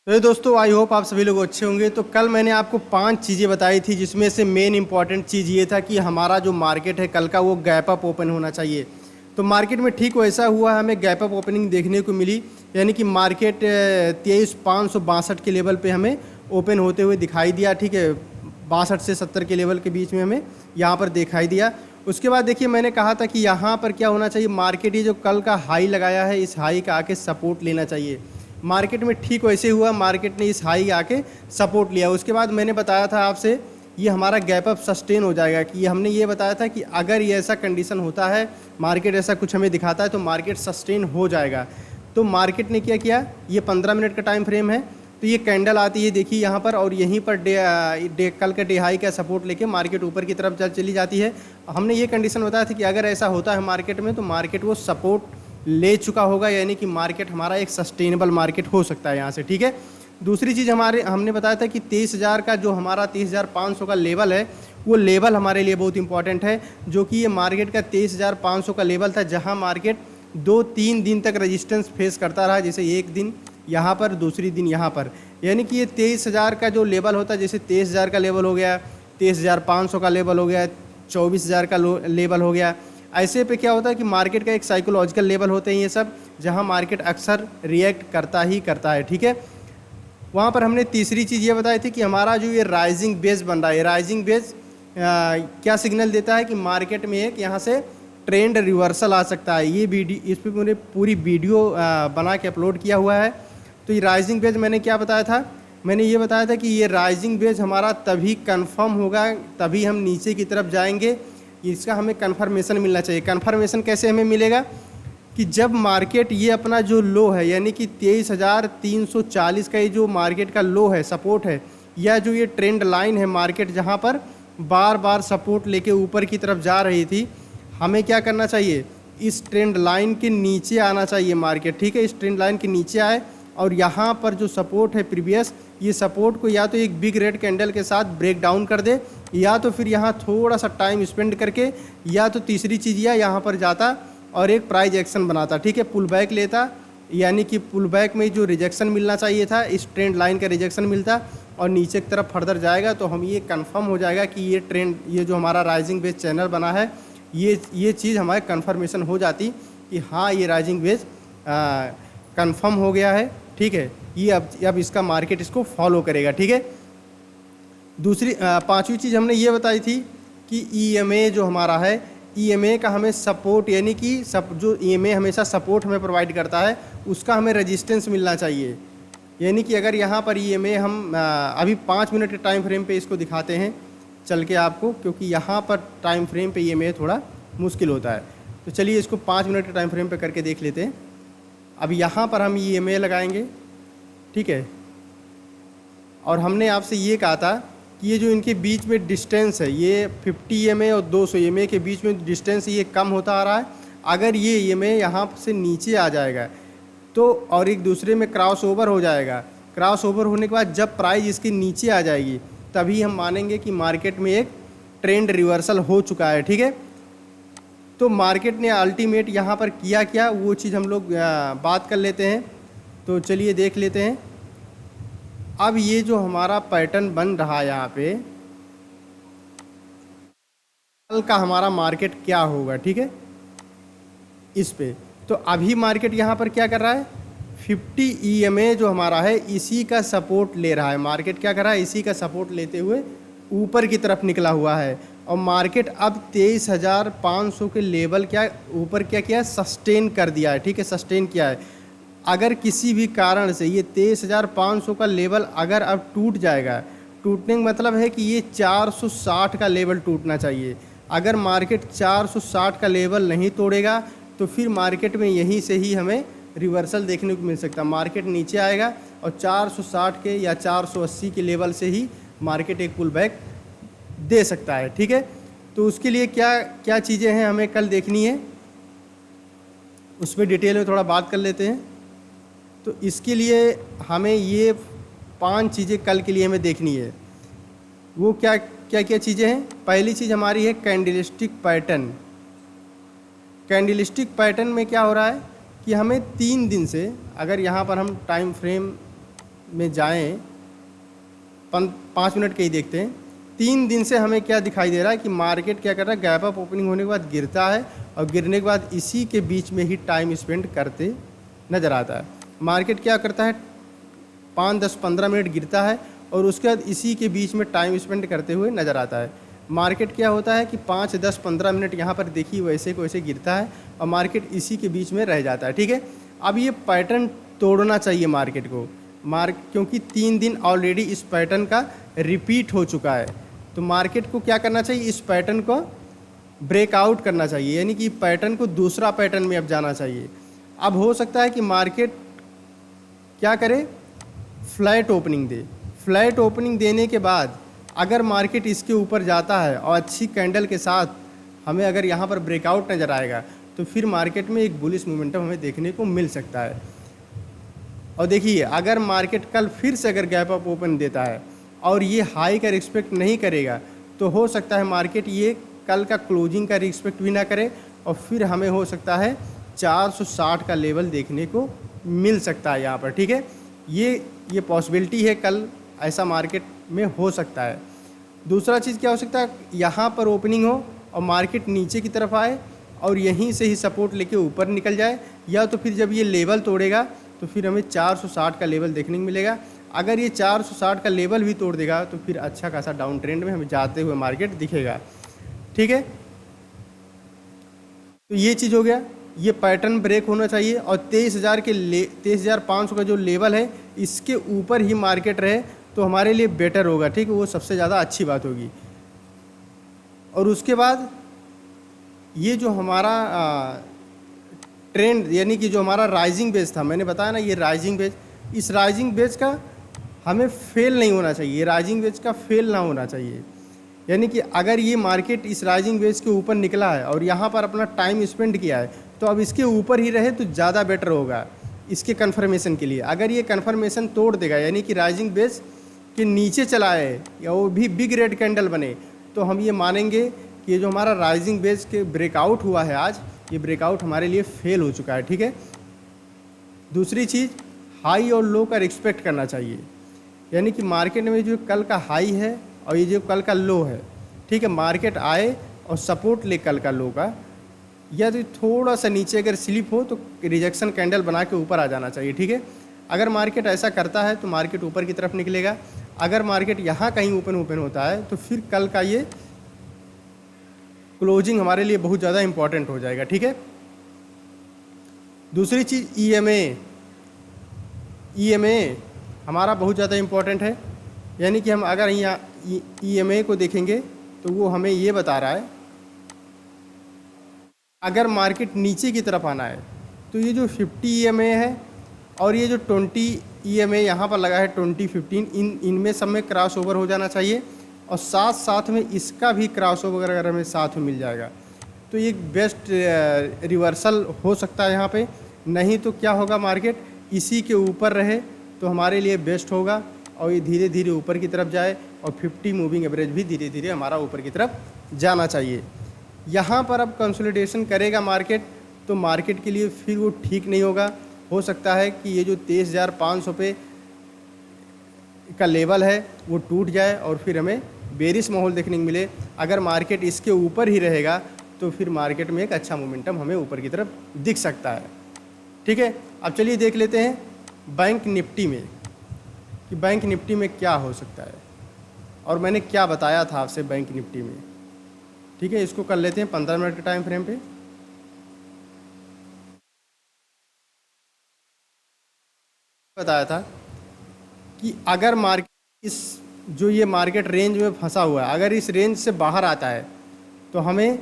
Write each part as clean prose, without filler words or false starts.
तो ये दोस्तों आई होप आप सभी लोग अच्छे होंगे। तो कल मैंने आपको 5 चीज़ें बताई थी जिसमें से मेन इंपॉर्टेंट चीज़ ये था कि हमारा जो मार्केट है कल का वो गैप अप ओपन होना चाहिए। तो मार्केट में ठीक वैसा हुआ, हमें गैप अप ओपनिंग देखने को मिली, यानी कि मार्केट 23,562 के लेवल पे हमें ओपन होते हुए दिखाई दिया। ठीक है, 62 से 70 के लेवल के बीच में हमें यहाँ पर दिखाई दिया। उसके बाद देखिए मैंने कहा था कि यहाँ पर क्या होना चाहिए, मार्केट ये जो कल का हाई लगाया है इस हाई का आके सपोर्ट लेना चाहिए। मार्केट में ठीक वैसे हुआ, मार्केट ने इस हाई आके सपोर्ट लिया। उसके बाद मैंने बताया था आपसे ये हमारा गैप अप सस्टेन हो जाएगा, कि हमने ये बताया था कि अगर ये ऐसा कंडीशन होता है, मार्केट ऐसा कुछ हमें दिखाता है तो मार्केट सस्टेन हो जाएगा। तो मार्केट ने क्या किया, ये 15 मिनट का टाइम फ्रेम है, तो ये कैंडल आती है देखिए यहाँ पर, और यहीं पर कल का डे हाई का सपोर्ट लेके मार्केट ऊपर की तरफ चली जाती है। हमने ये कंडीशन बताया था कि अगर ऐसा होता है मार्केट में तो मार्केट वो सपोर्ट ले चुका होगा, यानी कि मार्केट हमारा एक सस्टेनेबल मार्केट हो सकता है यहाँ से। ठीक है, दूसरी चीज़ हमने बताया था कि 23,000 का जो हमारा 23,500 का लेवल है वो लेवल हमारे लिए बहुत इंपॉर्टेंट है, जो कि ये मार्केट का 23,500 का लेवल था, जहाँ मार्केट 2-3 दिन तक रेजिस्टेंस फेस करता रहा, जैसे एक दिन यहाँ पर, दूसरी दिन यहाँ पर। यानी कि ये 23,000 का जो लेवल होता है, जैसे 23,000 का लेवल हो गया, 23,500 का लेवल हो गया, 24,000 का लेवल हो गया, ऐसे पे क्या होता है कि मार्केट का एक साइकोलॉजिकल लेवल होते हैं ये सब, जहां मार्केट अक्सर रिएक्ट करता ही करता है। ठीक है, वहां पर हमने तीसरी चीज़ ये बताई थी कि हमारा जो ये राइजिंग बेस बन रहा है, राइजिंग बेस क्या सिग्नल देता है कि मार्केट में एक यहाँ से ट्रेंड रिवर्सल आ सकता है। ये वीडियो, इस पर मैंने पूरी वीडियो बना के अपलोड किया हुआ है। तो ये राइजिंग बेस मैंने क्या बताया था, मैंने ये बताया था कि ये राइजिंग बेस हमारा तभी कन्फर्म होगा, तभी हम नीचे की तरफ जाएंगे, इसका हमें कन्फर्मेशन मिलना चाहिए। कन्फर्मेशन कैसे हमें मिलेगा, कि जब मार्केट ये अपना जो लो है, यानी कि 23,340 का ये जो मार्केट का लो है, सपोर्ट है, या जो ये ट्रेंड लाइन है मार्केट जहाँ पर बार बार सपोर्ट लेके ऊपर की तरफ जा रही थी, हमें क्या करना चाहिए, इस ट्रेंड लाइन के नीचे आना चाहिए मार्केट। ठीक है, इस ट्रेंड लाइन के नीचे आए और यहाँ पर जो सपोर्ट है प्रीवियस, ये सपोर्ट को या तो एक बिग रेड कैंडल के साथ ब्रेक डाउन कर दे, या तो फिर यहाँ थोड़ा सा टाइम स्पेंड करके, या तो तीसरी चीज़ या यहाँ पर जाता और एक प्राइस एक्शन बनाता। ठीक है, पुल बैक लेता, यानी कि पुल बैक में जो रिजेक्शन मिलना चाहिए था, इस ट्रेंड लाइन का रिजेक्शन मिलता और नीचे की तरफ फर्दर जाएगा, तो हम ये कंफर्म हो जाएगा कि ये ट्रेंड, ये जो हमारा राइजिंग बेस चैनल बना है, ये चीज़ हमारे कन्फर्मेशन हो जाती कि हाँ ये राइजिंग बेस कंफर्म हो गया है। ठीक है, ये अब इसका मार्केट इसको फॉलो करेगा। ठीक है, दूसरी पांचवी चीज़ हमने ये बताई थी कि ईएमए जो हमारा है, ईएमए का हमें सपोर्ट, यानी कि जो ईएमए हमेशा सपोर्ट हमें प्रोवाइड करता है उसका हमें रेजिस्टेंस मिलना चाहिए। यानी कि अगर यहाँ पर ईएमए हम अभी 5 मिनट के टाइम फ्रेम पे इसको दिखाते हैं चल के आपको, क्योंकि यहाँ पर टाइम फ्रेम पे ईएमए थोड़ा मुश्किल होता है। तो चलिए इसको 5 मिनट के टाइम फ्रेम पे करके देख लेते हैं। अब यहाँ पर हम ईएमए लगाएंगे। ठीक है, और हमने आपसे ये कहा था कि ये जो इनके बीच में डिस्टेंस है, ये 50 EMA और 200 EMA के बीच में डिस्टेंस ये कम होता आ रहा है। अगर ये EMA यहाँ से नीचे आ जाएगा तो, और एक दूसरे में क्रॉस ओवर हो जाएगा, क्रॉस ओवर होने के बाद जब प्राइस इसके नीचे आ जाएगी तभी हम मानेंगे कि मार्केट में एक ट्रेंड रिवर्सल हो चुका है। ठीक है, तो मार्केट ने अल्टीमेट यहाँ पर किया क्या, वो चीज़ हम लोग बात कर लेते हैं। तो चलिए देख लेते हैं। अब ये जो हमारा पैटर्न बन रहा है यहाँ पे, कल का हमारा मार्केट क्या होगा। ठीक है, इस पे तो अभी मार्केट यहाँ पर क्या कर रहा है, 50 EMA जो हमारा है इसी का सपोर्ट ले रहा है। मार्केट क्या कर रहा है, इसी का सपोर्ट लेते हुए ऊपर की तरफ निकला हुआ है, और मार्केट अब 23,500 के लेवल क्या ऊपर क्या किया, सस्टेन कर दिया है। ठीक है, सस्टेन किया है। अगर किसी भी कारण से ये 23,500 का लेवल अगर अब टूट जाएगा, टूटने का मतलब है कि ये 460 का लेवल टूटना चाहिए। अगर मार्केट 460 का लेवल नहीं तोड़ेगा तो फिर मार्केट में यहीं से ही हमें रिवर्सल देखने को मिल सकता है। मार्केट नीचे आएगा और 460 के या 480 के लेवल से ही मार्केट एक पुल बैक दे सकता है। ठीक है, तो उसके लिए क्या क्या चीज़ें हैं हमें कल देखनी है, उस पर डिटेल में थोड़ा बात कर लेते हैं। तो इसके लिए हमें ये 5 चीज़ें कल के लिए हमें देखनी है। वो क्या क्या क्या चीज़ें हैं। पहली चीज़ हमारी है कैंडलस्टिक पैटर्न। कैंडलस्टिक पैटर्न में क्या हो रहा है कि हमें 3 दिन से, अगर यहाँ पर हम टाइम फ्रेम में जाएं, 5 मिनट के ही देखते हैं। 3 दिन से हमें क्या दिखाई दे रहा है कि मार्केट क्या कर रहा है, गैप अप ओपनिंग होने के बाद गिरता है और गिरने के बाद इसी के बीच में ही टाइम स्पेंड करते नज़र आता है। मार्केट क्या करता है, 5, 10, 15 मिनट गिरता है और उसके बाद इसी के बीच में टाइम स्पेंड करते हुए नज़र आता है। मार्केट क्या होता है कि 5, 10, 15 मिनट यहाँ पर देखिए वैसे को वैसे गिरता है और मार्केट इसी के बीच में रह जाता है। ठीक है, अब ये पैटर्न तोड़ना चाहिए मार्केट को, क्योंकि 3 दिन ऑलरेडी इस पैटर्न का रिपीट हो चुका है। तो मार्केट को क्या करना चाहिए, इस पैटर्न को ब्रेकआउट करना चाहिए, यानी कि पैटर्न को दूसरा पैटर्न में अब जाना चाहिए। अब हो सकता है कि मार्केट क्या करे, फ्लैट ओपनिंग दे। फ्लैट ओपनिंग देने के बाद अगर मार्केट इसके ऊपर जाता है और अच्छी कैंडल के साथ हमें अगर यहाँ पर ब्रेकआउट नज़र आएगा तो फिर मार्केट में एक बुलिश मोमेंटम हमें देखने को मिल सकता है। और देखिए, अगर मार्केट कल फिर से अगर गैप अप ओपन देता है और ये हाई का रिस्पेक्ट नहीं करेगा तो हो सकता है मार्केट ये कल का क्लोजिंग का रिस्पेक्ट भी ना करे और फिर हमें हो सकता है 460 का लेवल देखने को मिल सकता है यहाँ पर। ठीक है, ये पॉसिबिलिटी है, कल ऐसा मार्केट में हो सकता है। दूसरा चीज़ क्या हो सकता है, यहाँ पर ओपनिंग हो और मार्केट नीचे की तरफ आए और यहीं से ही सपोर्ट लेके ऊपर निकल जाए, या तो फिर जब ये लेवल तोड़ेगा तो फिर हमें 460 का लेवल देखने को मिलेगा। अगर ये 460 का लेवल भी तोड़ देगा तो फिर अच्छा खासा डाउन ट्रेंड में हमें जाते हुए मार्केट दिखेगा। ठीक है, तो ये चीज़ हो गया, ये पैटर्न ब्रेक होना चाहिए और 23,500 का जो लेवल है इसके ऊपर ही मार्केट रहे तो हमारे लिए बेटर होगा। ठीक है, वो सबसे ज़्यादा अच्छी बात होगी। और उसके बाद ये जो हमारा ट्रेंड, यानी कि जो हमारा राइजिंग बेस था, मैंने बताया ना ये राइजिंग बेस, इस राइजिंग बेस का हमें फेल नहीं होना चाहिए, राइजिंग बेस का फेल ना होना चाहिए। यानी कि अगर ये मार्केट इस राइजिंग बेस के ऊपर निकला है और यहाँ पर अपना टाइम स्पेंड किया है तो अब इसके ऊपर ही रहे तो ज़्यादा बेटर होगा इसके कन्फर्मेशन के लिए। अगर ये कन्फर्मेशन तोड़ देगा, यानी कि राइजिंग बेस के नीचे चला है या वो भी बिग रेड कैंडल बने, तो हम ये मानेंगे कि ये जो हमारा राइजिंग बेस के ब्रेकआउट हुआ है आज, ये ब्रेकआउट हमारे लिए फेल हो चुका है। ठीक है, दूसरी चीज़, हाई और लो का रिस्पेक्ट करना चाहिए। यानी कि मार्केट में जो कल का हाई है और ये जो कल का लो है, ठीक है, मार्केट आए और सपोर्ट ले कल का लो का, या तो थोड़ा सा नीचे अगर स्लिप हो तो रिजेक्शन कैंडल बना के ऊपर आ जाना चाहिए। ठीक है, अगर मार्केट ऐसा करता है तो मार्केट ऊपर की तरफ निकलेगा। अगर मार्केट यहाँ कहीं ओपन होता है तो फिर कल का ये क्लोजिंग हमारे लिए बहुत ज़्यादा इम्पॉर्टेंट हो जाएगा। ठीक है, दूसरी चीज़ ईएमए हमारा बहुत ज़्यादा इम्पॉर्टेंट है। यानी कि हम अगर यहाँ ईएमए को देखेंगे तो वो हमें ये बता रहा है, अगर मार्केट नीचे की तरफ आना है तो ये जो 50 ईएमए है और ये जो 20 ईएमए यहाँ पर लगा है 20, 15, इनमें सब में क्रॉस ओवर हो जाना चाहिए और साथ साथ में इसका भी क्रॉस ओवर अगर हमें साथ में मिल जाएगा तो ये बेस्ट रिवर्सल हो सकता है यहाँ पे। नहीं तो क्या होगा, मार्केट इसी के ऊपर रहे तो हमारे लिए बेस्ट होगा और ये धीरे धीरे ऊपर की तरफ जाए और 50 मूविंग एवरेज भी धीरे धीरे हमारा ऊपर की तरफ जाना चाहिए। यहाँ पर अब कंसोलिडेशन करेगा मार्केट तो मार्केट के लिए फिर वो ठीक नहीं होगा। हो सकता है कि ये जो 23,500 पे का लेवल है वो टूट जाए और फिर हमें बेरिश माहौल देखने को मिले। अगर मार्केट इसके ऊपर ही रहेगा तो फिर मार्केट में एक अच्छा मोमेंटम हमें ऊपर की तरफ दिख सकता है। ठीक है, अब चलिए देख लेते हैं बैंक निफ्टी में कि बैंक निफ्टी में क्या हो सकता है और मैंने क्या बताया था आपसे बैंक निफ्टी में। ठीक है, इसको कर लेते हैं 15 मिनट के टाइम फ्रेम पे। बताया था कि अगर मार्केट इस जो ये मार्केट रेंज में फंसा हुआ है, अगर इस रेंज से बाहर आता है तो हमें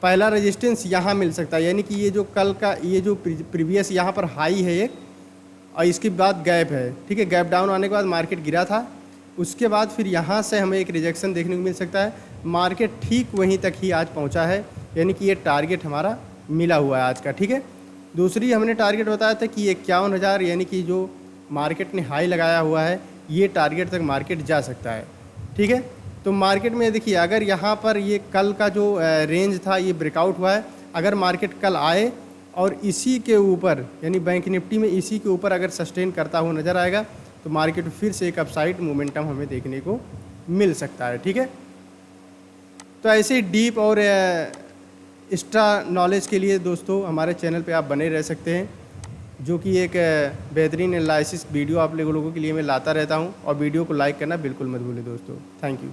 पहला रेजिस्टेंस यहाँ मिल सकता है। यानी कि ये जो कल का ये जो प्रीवियस यहाँ पर हाई है एक और इसके बाद गैप है। ठीक है, गैप डाउन आने के बाद मार्केट गिरा था, उसके बाद फिर यहाँ से हमें एक रिजेक्शन देखने को मिल सकता है। मार्केट ठीक वहीं तक ही आज पहुँचा है, यानी कि ये टारगेट हमारा मिला हुआ है आज का। ठीक है, दूसरी हमने टारगेट बताया था कि 51,000, यानी कि जो मार्केट ने हाई लगाया हुआ है ये टारगेट तक मार्केट जा सकता है। ठीक है, तो मार्केट में देखिए अगर यहाँ पर ये कल का जो रेंज था ये ब्रेकआउट हुआ है, अगर मार्केट कल आए और इसी के ऊपर यानी बैंक निफ्टी में इसी के ऊपर अगर सस्टेन करता हुआ नज़र आएगा तो मार्केट फिर से एक अपसाइड मोमेंटम हमें देखने को मिल सकता है। ठीक है, तो ऐसे डीप और एक्स्ट्रा नॉलेज के लिए दोस्तों हमारे चैनल पे आप बने रह सकते हैं, जो कि एक बेहतरीन एनालिसिस वीडियो आप लोगों के लिए मैं लाता रहता हूं। और वीडियो को लाइक करना बिल्कुल मत भूलें दोस्तों। Thank you.